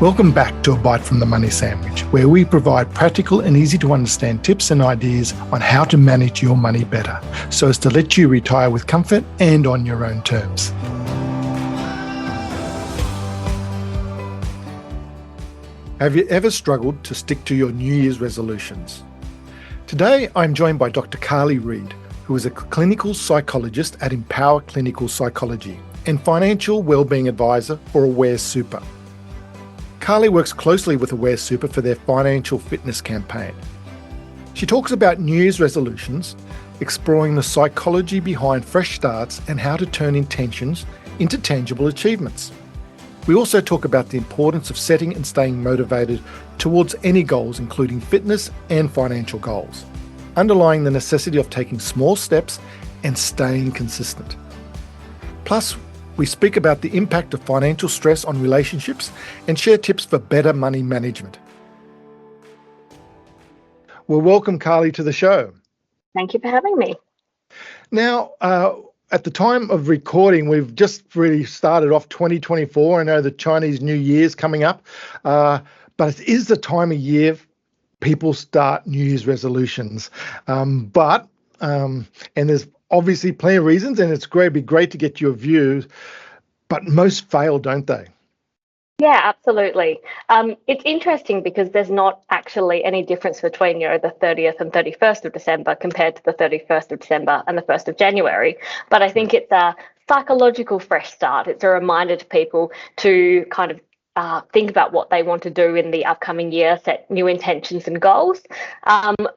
Welcome back to A Bite from the Money Sandwich, where we provide practical and easy to understand tips and ideas on how to manage your money better, so as to let you retire with comfort and on your own terms. Have you ever struggled to stick to your New Year's resolutions? Today, I'm joined by Dr Carly Reid, who is a clinical psychologist at Empower Clinical Psychology and financial wellbeing advisor for Aware Super. Carly works closely with Aware Super for their financial fitness campaign. She talks about New Year's resolutions, exploring the psychology behind fresh starts and how to turn intentions into tangible achievements. We also talk about the importance of setting and staying motivated towards any goals, including fitness and financial goals, underlying the necessity of taking small steps and staying consistent. Plus, we speak about the impact of financial stress on relationships and share tips for better money management. Well, welcome, Carly, to the show. Thank you for having me. Now, at the time of recording, we've just really started off 2024. I know the Chinese New Year's coming up, but it is the time of year people start New Year's resolutions. And there's obviously plenty of reasons, and it'd be great to get your views, but most fail, don't they? Yeah, absolutely. It's interesting because there's not actually any difference between, the 30th and 31st of December compared to the 31st of December and the 1st of January. But I think it's a psychological fresh start. It's a reminder to people to kind of think about what they want to do in the upcoming year, set new intentions and goals,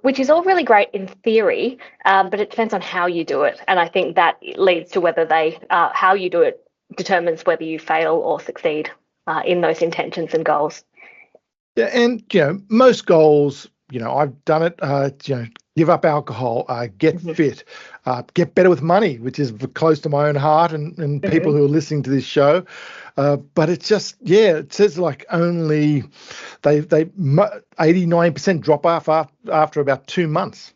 which is all really great in theory, but it depends on how you do it. And I think that leads to whether how you do it determines whether you fail or succeed in those intentions and goals. Yeah, and most goals, I've done it. Give up alcohol, get fit, get better with money, which is close to my own heart and people who are listening to this show. But it's just, it says like only they 89% drop off after about 2 months.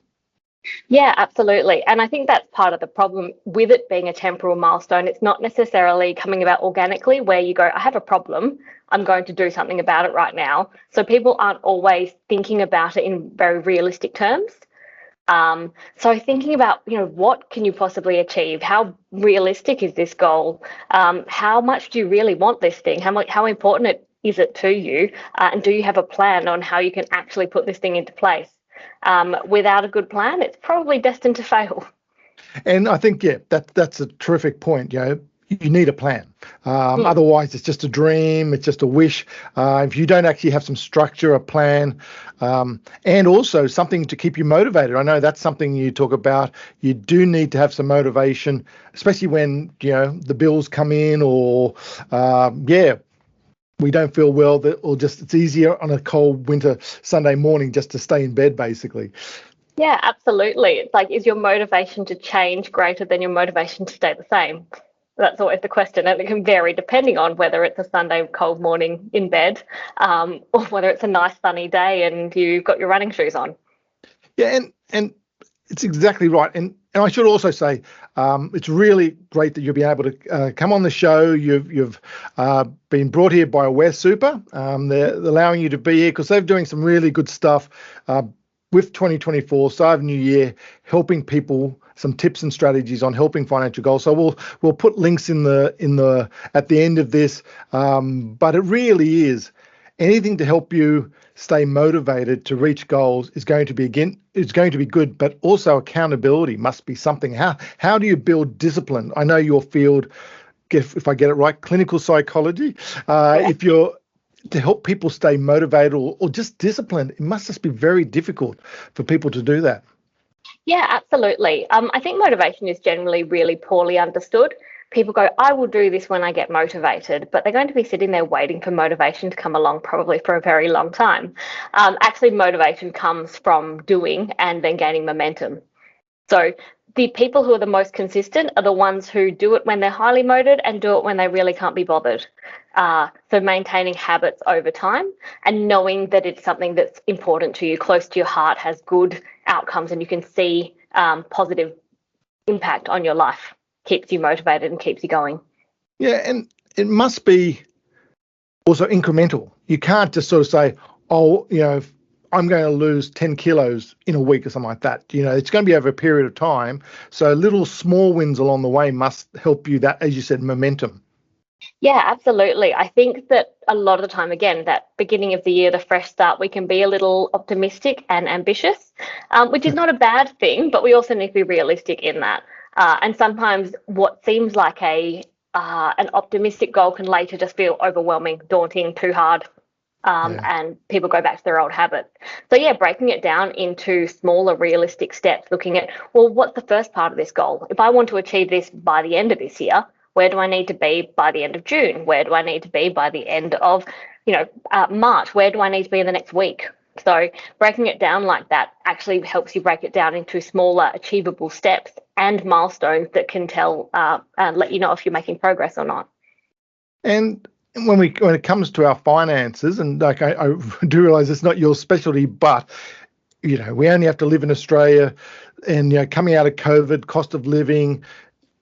Yeah, absolutely. And I think that's part of the problem with it being a temporal milestone. It's not necessarily coming about organically where you go, I have a problem, I'm going to do something about it right now. So people aren't always thinking about it in very realistic terms. So thinking about, what can you possibly achieve? How realistic is this goal? How much do you really want this thing? How important is it to you? And do you have a plan on how you can actually put this thing into place? Without a good plan, it's probably destined to fail. And I think, that's a terrific point. You need a plan. Otherwise, it's just a dream. It's just a wish. If you don't actually have some structure, a plan, and also something to keep you motivated. I know that's something you talk about. You do need to have some motivation, especially when, the bills come in or, we don't feel well, or just it's easier on a cold winter Sunday morning just to stay in bed, basically. Yeah, absolutely. It's like, is your motivation to change greater than your motivation to stay the same? That's always the question, and it can vary depending on whether it's a Sunday cold morning in bed or whether it's a nice sunny day and you've got your running shoes on. Yeah, and it's exactly right. And I should also say, it's really great that you'll be able to come on the show. You've been brought here by Aware Super. They're allowing you to be here because they're doing some really good stuff with 2024, start of new year, helping people, some tips and strategies on helping financial goals. So we'll put links in the at the end of this. But it really is anything to help you stay motivated to reach goals is going to be good, but also accountability must be something. How do you build discipline? I know your field, if I get it right, clinical psychology. If you're to help people stay motivated or just disciplined, it must just be very difficult for people to do that. Yeah, absolutely. I think motivation is generally really poorly understood. People go, I will do this when I get motivated, but they're going to be sitting there waiting for motivation to come along probably for a very long time. Actually, motivation comes from doing and then gaining momentum. So the people who are the most consistent are the ones who do it when they're highly motivated and do it when they really can't be bothered. So maintaining habits over time and knowing that it's something that's important to you, close to your heart, has good outcomes, and you can see positive impact on your life, keeps you motivated and keeps you going. Yeah, and it must be also incremental. You can't just sort of say, oh, I'm going to lose 10 kilos in a week or something like that. It's going to be over a period of time. So little small wins along the way must help you, that, as you said, momentum. Yeah, absolutely. I think that a lot of the time, again, that beginning of the year, the fresh start, we can be a little optimistic and ambitious, which is not a bad thing, but we also need to be realistic in that. And sometimes what seems like an optimistic goal can later just feel overwhelming, daunting, too hard, Yeah. and people go back to their old habits. So yeah, breaking it down into smaller, realistic steps, looking at, well, what's the first part of this goal? If I want to achieve this by the end of this year, where do I need to be by the end of June? Where do I need to be by the end of, March? Where do I need to be in the next week? So breaking it down like that actually helps you break it down into smaller, achievable steps and milestones that can tell and let you know if you're making progress or not. And when it comes to our finances, and like I do realize it's not your specialty, but we only have to live in Australia, and coming out of COVID, cost of living,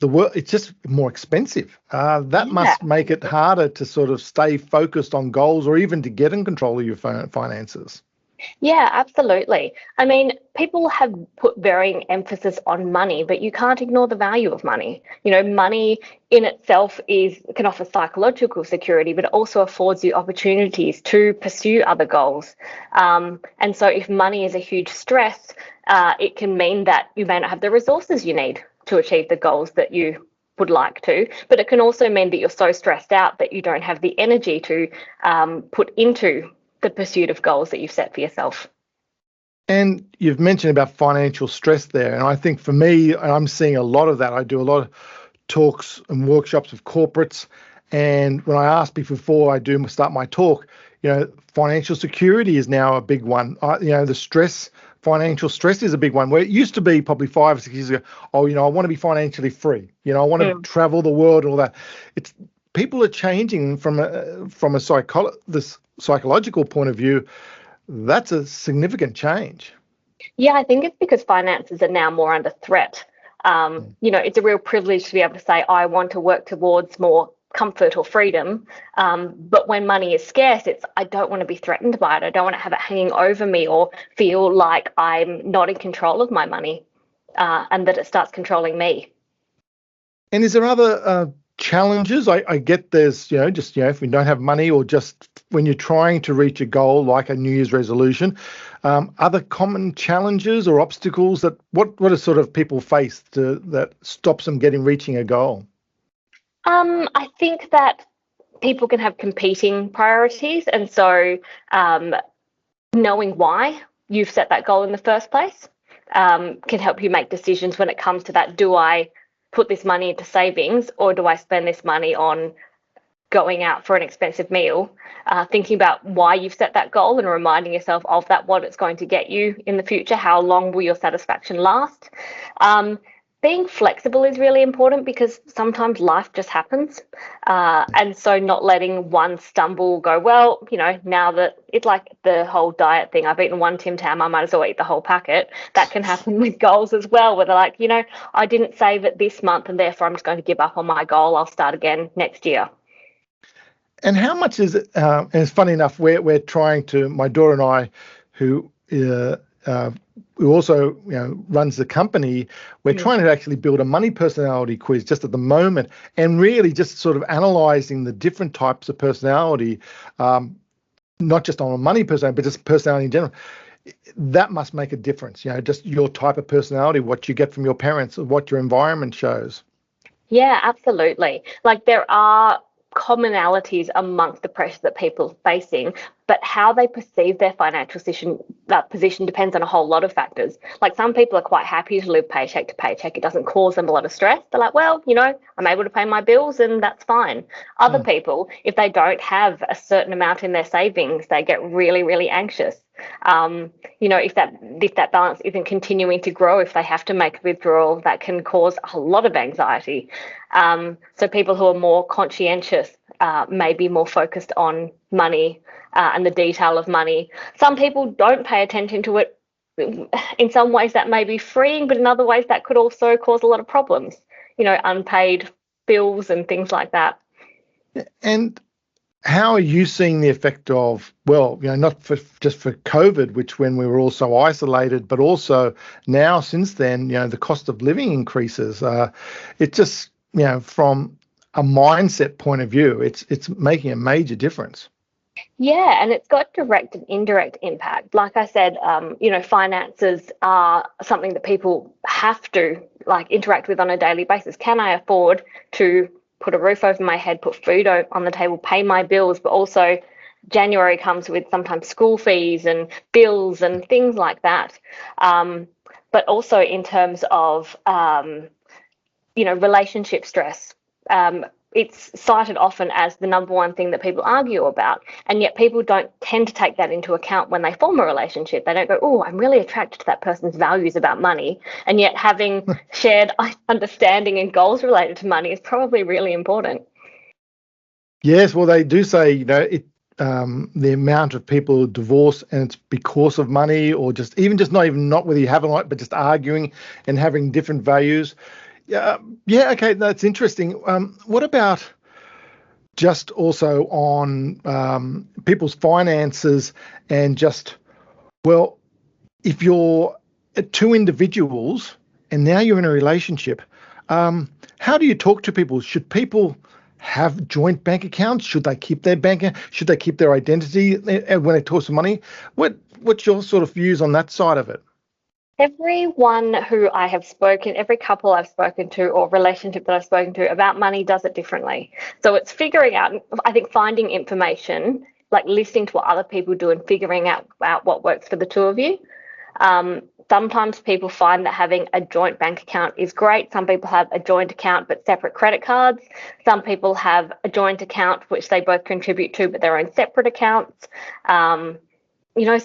the world, it's just more expensive. That must make it harder to sort of stay focused on goals or even to get in control of your finances. Yeah, absolutely. I mean, people have put varying emphasis on money, but you can't ignore the value of money. Money in itself can offer psychological security, but it also affords you opportunities to pursue other goals. And so if money is a huge stress, it can mean that you may not have the resources you need to achieve the goals that you would like to, but it can also mean that you're so stressed out that you don't have the energy to put into the pursuit of goals that you've set for yourself. And you've mentioned about financial stress there. And I think for me, I'm seeing a lot of that. I do a lot of talks and workshops with corporates. And when I ask people before I do start my talk, financial security is now a big one. Financial stress is a big one, where it used to be probably 5 or 6 years ago, I want to be financially free. I want to travel the world and all that. People are changing from a psychological point of view. That's a significant change. Yeah, I think it's because finances are now more under threat. It's a real privilege to be able to say, I want to work towards more comfort or freedom. But when money is scarce, I don't want to be threatened by it. I don't want to have it hanging over me or feel like I'm not in control of my money and that it starts controlling me. And is there other challenges? I get there's, if we don't have money, or just when you're trying to reach a goal like a New Year's resolution, other common challenges or obstacles that what do sort of people face that stops them reaching a goal? I think that people can have competing priorities. And so knowing why you've set that goal in the first place can help you make decisions when it comes to that. Do I put this money into savings, or do I spend this money on going out for an expensive meal? Thinking about why you've set that goal and reminding yourself of that, what it's going to get you in the future, how long will your satisfaction last? Being flexible is really important because sometimes life just happens. And so not letting one stumble go, well, now that it's like the whole diet thing, I've eaten one Tim Tam, I might as well eat the whole packet. That can happen with goals as well, where they're like, I didn't save it this month and therefore I'm just going to give up on my goal. I'll start again next year. And how much is it? And it's funny enough, we're trying to, my daughter and I, who also runs the company, we're trying to actually build a money personality quiz just at the moment, and really just sort of analysing the different types of personality, not just on a money personality, but just personality in general. That must make a difference, just your type of personality, what you get from your parents, what your environment shows. Yeah, absolutely. Like there are commonalities amongst the pressure that people are facing, but how they perceive their financial position depends on a whole lot of factors. Like some people are quite happy to live paycheck to paycheck. It doesn't cause them a lot of stress. They're like, well, I'm able to pay my bills and that's fine. Other people, if they don't have a certain amount in their savings, they get really, really anxious. If that balance isn't continuing to grow, if they have to make a withdrawal, that can cause a lot of anxiety. So people who are more conscientious may be more focused on money and the detail of money. Some people don't pay attention to it. In some ways that may be freeing, but in other ways that could also cause a lot of problems, unpaid bills and things like that. And how are you seeing the effect of, well, not just for COVID, which when we were all so isolated, but also now since then, the cost of living increases. It just, from a mindset point of view, it's making a major difference. Yeah, and it's got direct and indirect impact. Like I said, finances are something that people have to interact with on a daily basis. Can I afford to put a roof over my head, put food on the table, pay my bills, but also January comes with sometimes school fees and bills and things like that. But also in terms of, relationship stress. It's cited often as the number one thing that people argue about, and yet people don't tend to take that into account when they form a relationship. They don't go, oh, I'm really attracted to that person's values about money, and yet having shared understanding and goals related to money is probably really important. Yes, well, they do say, the amount of people who divorce and it's because of money, or just not whether you have a lot, but just arguing and having different values. Yeah, okay, that's interesting. What about just also on people's finances and just, well, if you're two individuals and now you're in a relationship, how do you talk to people? Should people have joint bank accounts? Should they keep their should they keep their identity when it talks to money? What's your sort of views on that side of it? Everyone who I have spoken, every couple I've spoken to or relationship that I've spoken to about money does it differently. So it's figuring out, I think, finding information, like listening to what other people do and figuring out what works for the two of you. Sometimes people find that having a joint bank account is great. Some people have a joint account but separate credit cards. Some people have a joint account which they both contribute to but their own separate accounts.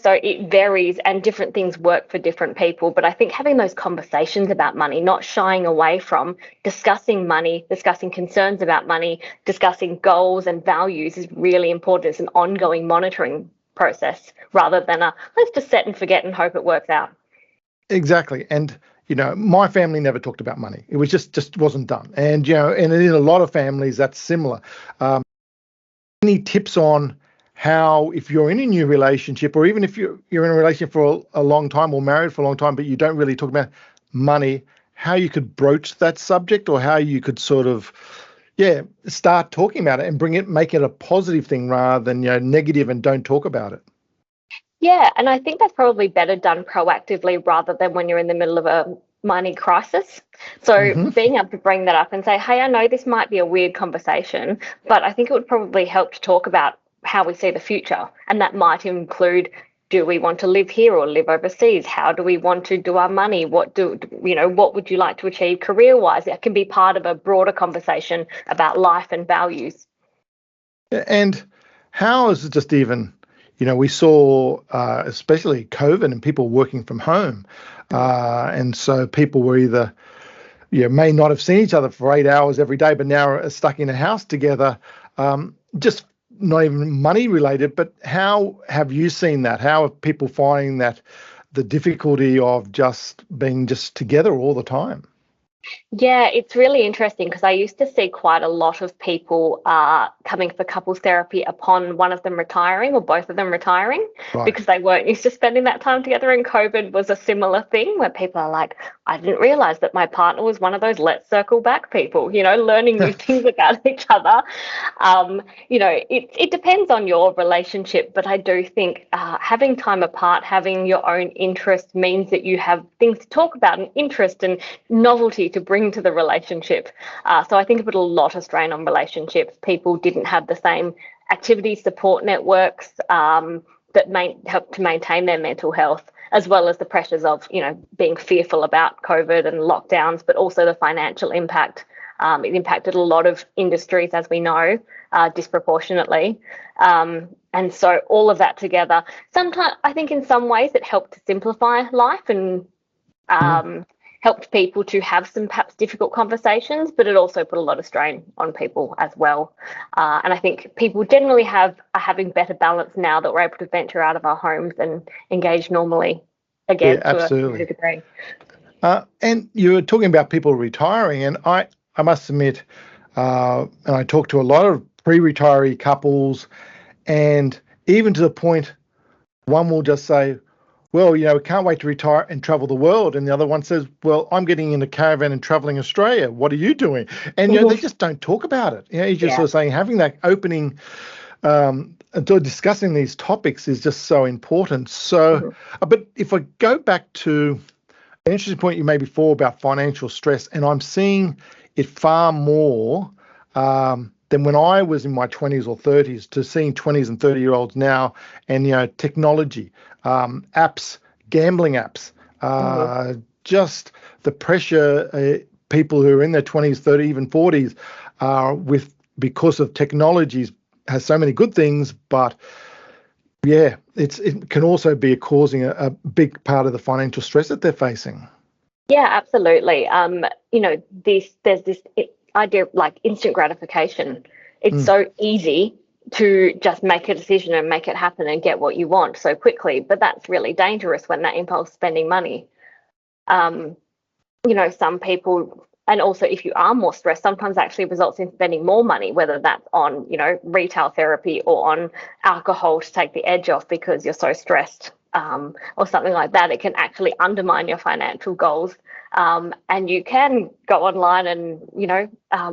So it varies and different things work for different people. But I think having those conversations about money, not shying away from discussing money, discussing concerns about money, discussing goals and values is really important. It's an ongoing monitoring process rather than let's just set and forget and hope it works out. Exactly. And, my family never talked about money. It was just wasn't done. And, and in a lot of families, that's similar. Any tips on how, if you're in a new relationship, or even if you're in a relationship for a long time or married for a long time, but you don't really talk about money, how you could broach that subject, or how you could sort of, start talking about it and make it a positive thing rather than, negative and don't talk about it. Yeah, and I think that's probably better done proactively rather than when you're in the middle of a money crisis. So being able to bring that up and say, hey, I know this might be a weird conversation, but I think it would probably help to talk about how we see the future. And that might include, do we want to live here or live overseas? How do we want to do our money? What would you like to achieve career-wise? It can be part of a broader conversation about life and values. And how is it just even, we saw, especially COVID and people working from home. And so people were either, may not have seen each other for 8 hours every day, but now are stuck in a house together. Just not even money related, but how have you seen that? How are people finding that the difficulty of just being together all the time? Yeah, it's really interesting because I used to see quite a lot of people coming for couples therapy upon one of them retiring or both of them retiring, Right. because they weren't used to spending that time together. And COVID was a similar thing where people are like, I didn't realize that my partner was one of those let's circle back people, learning new things about each other. It depends on your relationship, but I do think having time apart, having your own interests means that you have things to talk about and interest and novelty to bring to the relationship. So I think it put a lot of strain on relationships. People didn't have the same activity support networks that help to maintain their mental health, as well as the pressures of, being fearful about COVID and lockdowns, but also the financial impact. It impacted a lot of industries, as we know, disproportionately. And so all of that together, sometimes I think in some ways it helped to simplify life and helped people to have some perhaps difficult conversations, but it also put a lot of strain on people as well. And I think people generally are having better balance now that we're able to venture out of our homes and engage normally again to a degree. And you were talking about people retiring, and I must admit, and I talk to a lot of pre-retiree couples, and even to the point, one will just say, well, we can't wait to retire and travel the world. And the other one says, well, I'm getting in a caravan and traveling Australia. What are you doing? And, they just don't talk about it. You're just sort of saying having that opening, discussing these topics is just so important. So, but if I go back to an interesting point you made before about financial stress, and I'm seeing it far more than when I was in my 20s or 30s, to seeing 20s and 30-year-olds now, and technology, apps, gambling apps, just the pressure people who are in their 20s, 30s, even 40s because of technologies has so many good things, but it can also be causing a big part of the financial stress that they're facing. Yeah, absolutely. There's this idea of like instant gratification. It's so easy to just make a decision and make it happen and get what you want so quickly, but that's really dangerous when that impulse spending money. Some people, and also if you are more stressed, sometimes actually results in spending more money, whether that's on, retail therapy or on alcohol to take the edge off because you're so stressed, or something like that. It can actually undermine your financial goals. And you can go online and,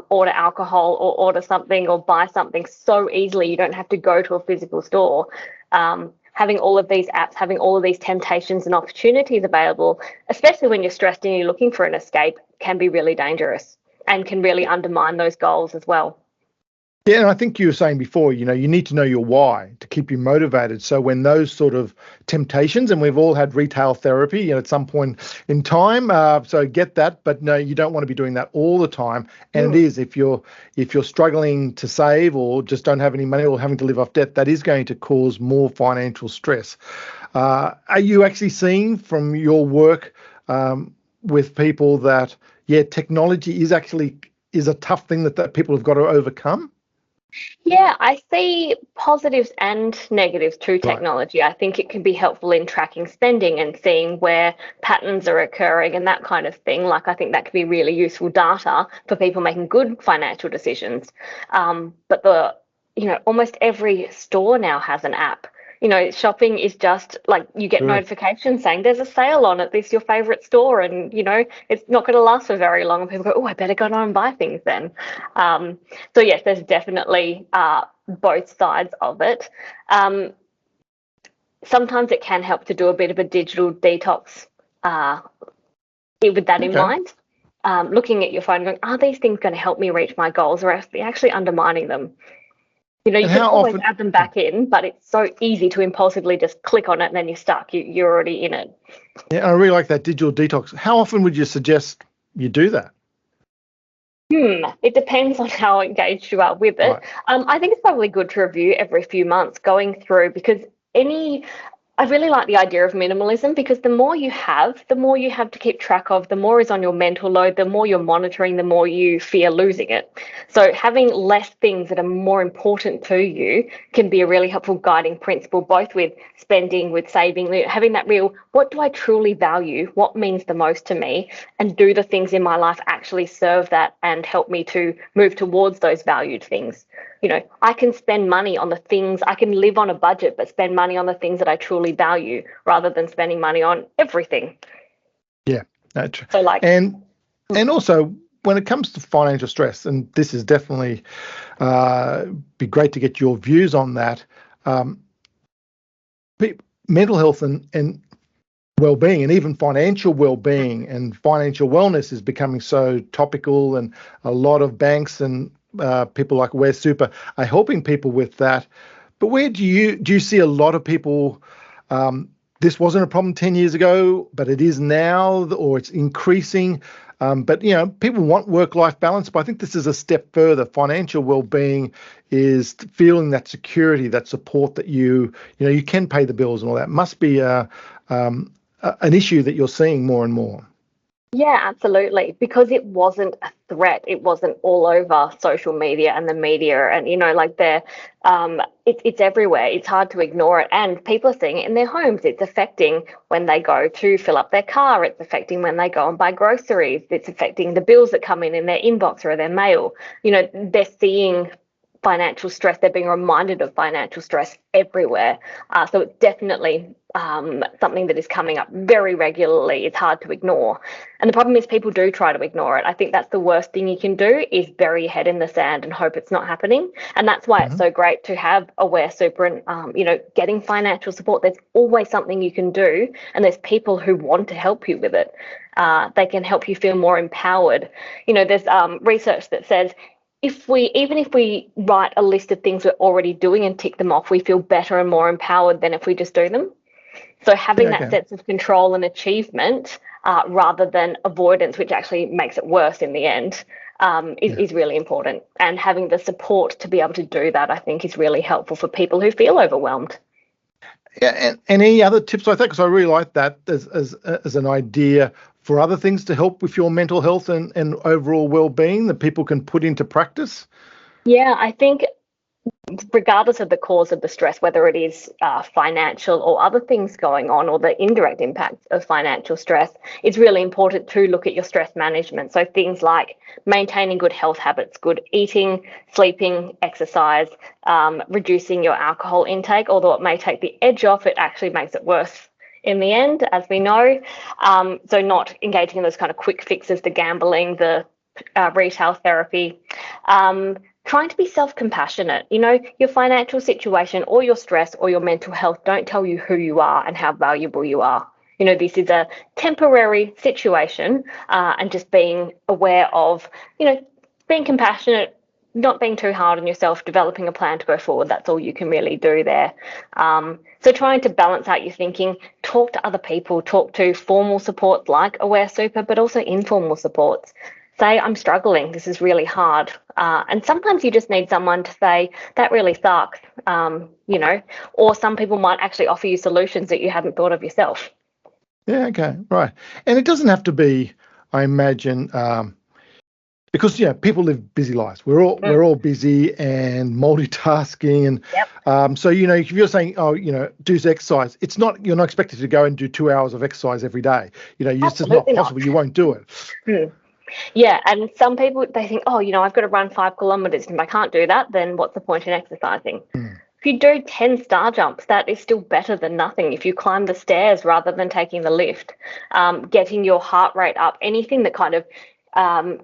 order alcohol or order something or buy something so easily. You don't have to go to a physical store. Having all of these apps, having all of these temptations and opportunities available, especially when you're stressed and you're looking for an escape, can be really dangerous and can really undermine those goals as well. Yeah, and I think you were saying before, you need to know your why to keep you motivated. So when those sort of temptations, and we've all had retail therapy, at some point in time, so get that, but no, you don't want to be doing that all the time. And it is, if you're struggling to save or just don't have any money or having to live off debt, that is going to cause more financial stress. Are you actually seeing from your work with people that, technology is a tough thing that people have got to overcome? Yeah, I see positives and negatives to technology. Right. I think it can be helpful in tracking spending and seeing where patterns are occurring and that kind of thing. Like, I think that could be really useful data for people making good financial decisions. But almost every store now has an app. Shopping is just like you get notifications saying there's a sale on at this your favorite store, and it's not going to last for very long. And people go, oh, I better go on and buy things then. So yes, there's definitely both sides of it. Sometimes it can help to do a bit of a digital detox with that in mind. Looking at your phone, going, are these things going to help me reach my goals, or are they actually undermining them? You can always add them back in, but it's so easy to impulsively just click on it and then you're stuck. You're already in it. Yeah, I really like that digital detox. How often would you suggest you do that? It depends on how engaged you are with it. Right. I think it's probably good to review every few months, going through, because I really like the idea of minimalism, because the more you have to keep track of, the more is on your mental load, the more you're monitoring, the more you fear losing it. So having less things that are more important to you can be a really helpful guiding principle, both with spending, with saving, having that real, what do I truly value? What means the most to me? And do the things in my life actually serve that and help me to move towards those valued things? I can spend money on the things, I can live on a budget, but spend money on the things that I truly value rather than spending money on everything. Yeah, that's true. So and also when it comes to financial stress, and this is definitely be great to get your views on that. Mental health and well-being, and even financial well-being and financial wellness is becoming so topical, and a lot of banks and people like Where Super are helping people with that. But where do you see a lot of people, this wasn't a problem 10 years ago, but it is now, or it's increasing. But, people want work-life balance, but I think this is a step further. Financial well-being is feeling that security, that support that you can pay the bills and all that. Must be an issue that you're seeing more and more. Yeah, absolutely. Because it wasn't a threat. It wasn't all over social media and the media, and it's everywhere. It's hard to ignore it, and people are seeing it in their homes. It's affecting when they go to fill up their car. It's affecting when they go and buy groceries. It's affecting the bills that come in their inbox or their mail. They're seeing financial stress. They're being reminded of financial stress everywhere. So it's definitely something that is coming up very regularly. It's hard to ignore. And the problem is people do try to ignore it. I think that's the worst thing you can do, is bury your head in the sand and hope it's not happening. And that's why it's so great to have Aware Super and, getting financial support. There's always something you can do, and there's people who want to help you with it. They can help you feel more empowered. There's research that says even if we write a list of things we're already doing and tick them off, we feel better and more empowered than if we just do them. So having that sense of control and achievement rather than avoidance, which actually makes it worse in the end, is really important. And having the support to be able to do that, I think, is really helpful for people who feel overwhelmed. Yeah, and any other tips like that? Because I really like that as an idea for other things to help with your mental health and overall well-being that people can put into practice. Yeah, I think regardless of the cause of the stress, whether it is financial or other things going on, or the indirect impact of financial stress, it's really important to look at your stress management. So things like maintaining good health habits, good eating, sleeping, exercise, reducing your alcohol intake. Although it may take the edge off, it actually makes it worse in the end, as we know. So not engaging in those kind of quick fixes, the gambling, the retail therapy. Trying to be self-compassionate. Your financial situation or your stress or your mental health don't tell you who you are and how valuable you are. This is a temporary situation, and just being aware of, being compassionate, not being too hard on yourself, developing a plan to go forward. That's all you can really do there. So trying to balance out your thinking, talk to other people, talk to formal supports like Aware Super, but also informal supports. Say, I'm struggling, this is really hard. And sometimes you just need someone to say, that really sucks, or some people might actually offer you solutions that you hadn't thought of yourself. Yeah, okay, right. And it doesn't have to be, I imagine, because people live busy lives. We're all busy and multitasking, and so if you're saying, do exercise, you're not expected to go and do 2 hours of exercise every day. It's just not possible. You won't do it. Yeah, and some people, they think, I've got to run 5 kilometers. If I can't do that, then what's the point in exercising? If you do 10 star jumps, that is still better than nothing. If you climb the stairs rather than taking the lift, getting your heart rate up, anything that kind of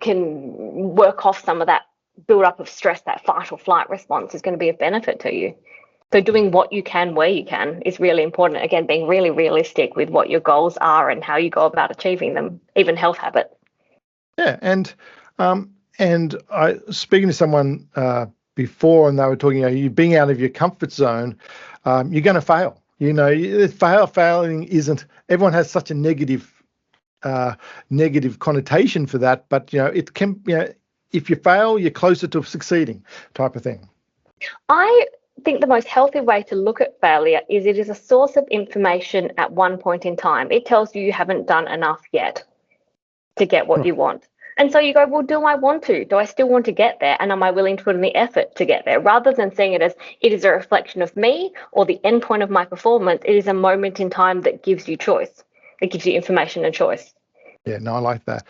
can work off some of that build up of stress, that fight or flight response, is going to be of benefit to you. So doing what you can where you can is really important. Again, being really realistic with what your goals are and how you go about achieving them, even health habits. Yeah, and I speaking to someone before, and they were talking, you being out of your comfort zone, you're going to fail. Failing isn't. Everyone has such a negative connotation for that, but it can. If you fail, you're closer to succeeding, type of thing. I think the most healthy way to look at failure is it is a source of information at one point in time. It tells you haven't done enough yet to get what you want. And so you go, well, do I want to? Do I still want to get there? And am I willing to put in the effort to get there? Rather than seeing it as it is a reflection of me or the end point of my performance, it is a moment in time that gives you choice. It gives you information and choice. Yeah, no, I like that.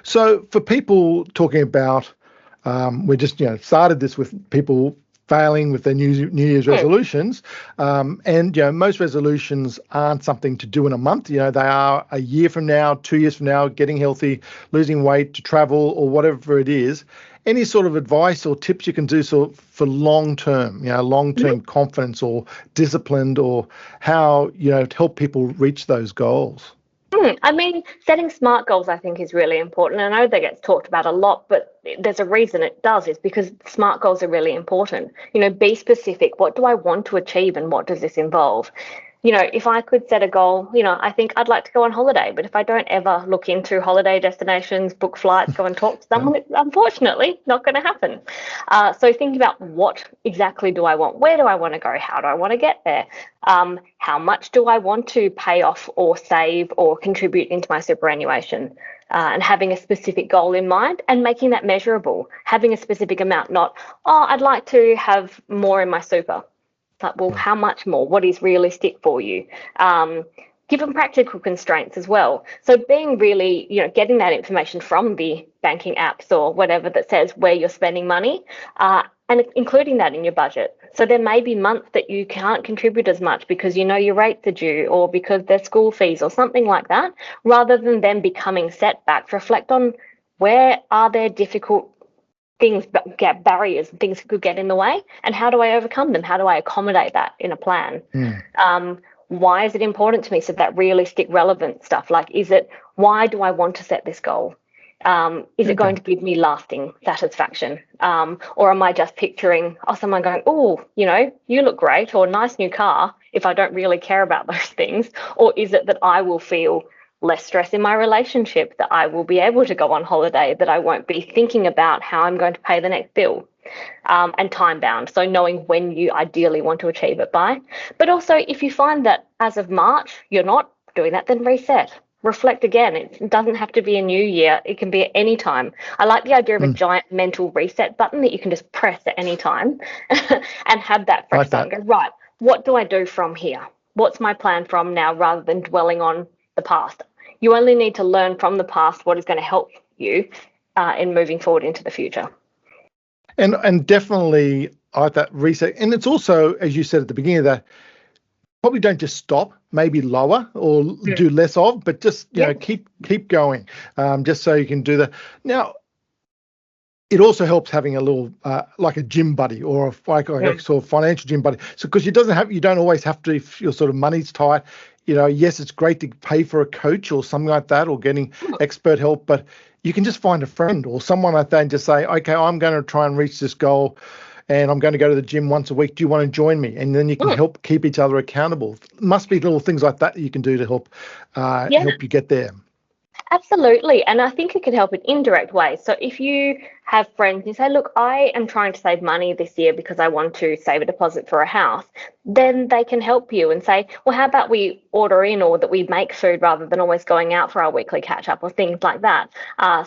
So for people talking about, we just started this with people failing with their New Year's resolutions, and most resolutions aren't something to do in a month. They are a year from now, 2 years from now, getting healthy, losing weight, to travel, or whatever it is. Any sort of advice or tips you can do for long-term confidence or disciplined, or how to help people reach those goals? I mean, setting SMART goals, I think, is really important. I know that gets talked about a lot, but there's a reason it does, is because SMART goals are really important. Be specific. What do I want to achieve and what does this involve? If I could set a goal, I think I'd like to go on holiday, but if I don't ever look into holiday destinations, book flights, go and talk to someone, it's unfortunately not going to happen. So think about, what exactly do I want? Where do I want to go? How do I want to get there? How much do I want to pay off or save or contribute into my superannuation? And having a specific goal in mind and making that measurable, having a specific amount, not, I'd like to have more in my super. But, well, how much more? What is realistic for you? give them practical constraints as well. So being really, getting that information from the banking apps or whatever that says where you're spending money, and including that in your budget. So there may be months that you can't contribute as much because your rates are due, or because there's school fees or something like that. Rather than them becoming setbacks, reflect on where are there difficult things, barriers, things that could get in the way, and how do I overcome them? How do I accommodate that in a plan? Why is it important to me? So that realistic, relevant stuff, like, why do I want to set this goal? Is it going to give me lasting satisfaction? Or am I just picturing, someone going, you look great, or nice new car, if I don't really care about those things? Or is it that I will feel less stress in my relationship, that I will be able to go on holiday, that I won't be thinking about how I'm going to pay the next bill? And time bound, so knowing when you ideally want to achieve it by. But also, if you find that as of March you're not doing that, then reset, reflect again. It doesn't have to be a new year, it can be at any time. I like the idea of a giant mental reset button that you can just press at any time and have that fresh start and go, right, what do I do from here? What's my plan from now, rather than dwelling on the past? You only need to learn from the past what is going to help you in moving forward into the future. And definitely I like that reset. And it's also, as you said at the beginning of that, probably don't just stop, maybe lower or do less of, but just keep going, just so you can do that. Now, it also helps having a little like a gym buddy, or a sort of financial gym buddy. So because you don't always have to, if your sort of money's tight. Yes, it's great to pay for a coach or something like that, or getting expert help, but you can just find a friend or someone like that and just say, okay, I'm going to try and reach this goal, and I'm going to go to the gym once a week. Do you want to join me? And then you can help keep each other accountable. Must be little things like that you can do to help you get there. Absolutely. And I think it can help in indirect ways. So if you have friends and you say, look, I am trying to save money this year because I want to save a deposit for a house, then they can help you and say, well, how about we order in, or that we make food rather than always going out for our weekly catch up, or things like that.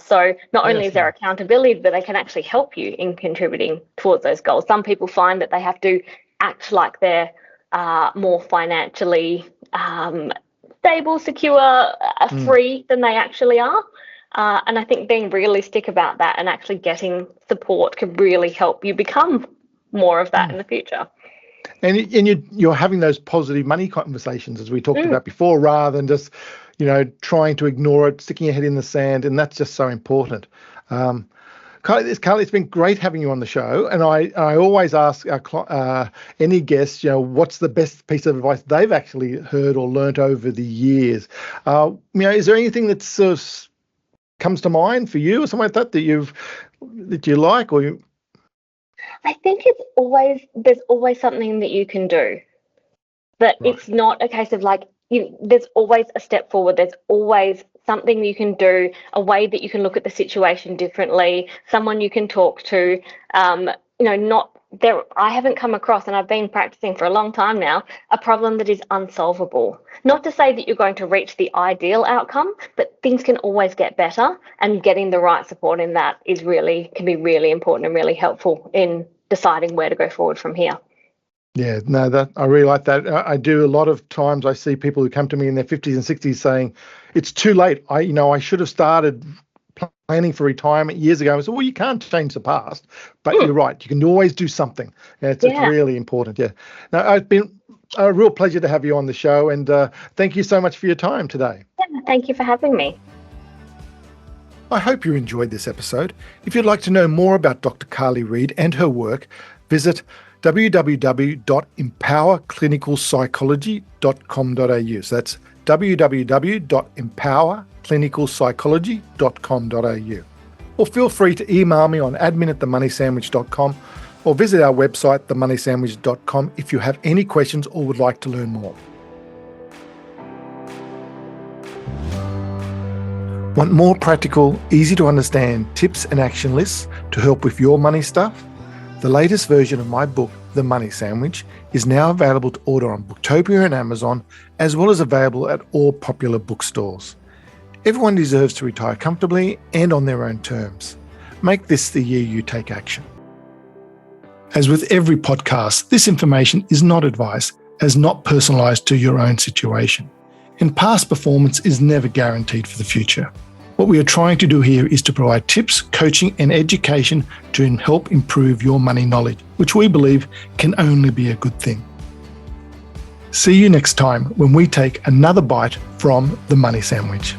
So not only is there accountability, but they can actually help you in contributing towards those goals. Some people find that they have to act like they're more financially stable, secure, free than they actually are. And I think being realistic about that and actually getting support can really help you become more of that in the future. And you're having those positive money conversations, as we talked about before, rather than just, trying to ignore it, sticking your head in the sand. And that's just so important. Carly, it's been great having you on the show. And I always ask any guest, what's the best piece of advice they've actually heard or learnt over the years? Is there anything that sort of comes to mind for you, or something like that that you like, or you? I think there's always something that you can do. That it's not a case of there's always a step forward. There's always something you can do, a way that you can look at the situation differently, someone you can talk to. Not there. I haven't come across, and I've been practicing for a long time now, a problem that is unsolvable. Not to say that you're going to reach the ideal outcome, but things can always get better, and getting the right support in that can be really important and really helpful in deciding where to go forward from here. Yeah, no, that I really like that. I do a lot of times. I see people who come to me in their 50s and 60s saying, "It's too late. I should have started planning for retirement years ago." I said, "Well, you can't change the past, but you're right. You can always do something." It's really important. Yeah. Now, it's been a real pleasure to have you on the show, and thank you so much for your time today. Yeah, thank you for having me. I hope you enjoyed this episode. If you'd like to know more about Dr. Carly Reid and her work, visit www.empowerclinicalpsychology.com.au. So that's www.empowerclinicalpsychology.com.au. Or feel free to email me on admin@themoneysandwich.com, or visit our website, themoneysandwich.com, if you have any questions or would like to learn more. Want more practical, easy to understand tips and action lists to help with your money stuff? The latest version of my book, The Money Sandwich, is now available to order on Booktopia and Amazon, as well as available at all popular bookstores. Everyone deserves to retire comfortably and on their own terms. Make this the year you take action. As with every podcast, this information is not advice, as not personalised to your own situation. And past performance is never guaranteed for the future. What we are trying to do here is to provide tips, coaching, and education to help improve your money knowledge, which we believe can only be a good thing. See you next time when we take another bite from the money sandwich.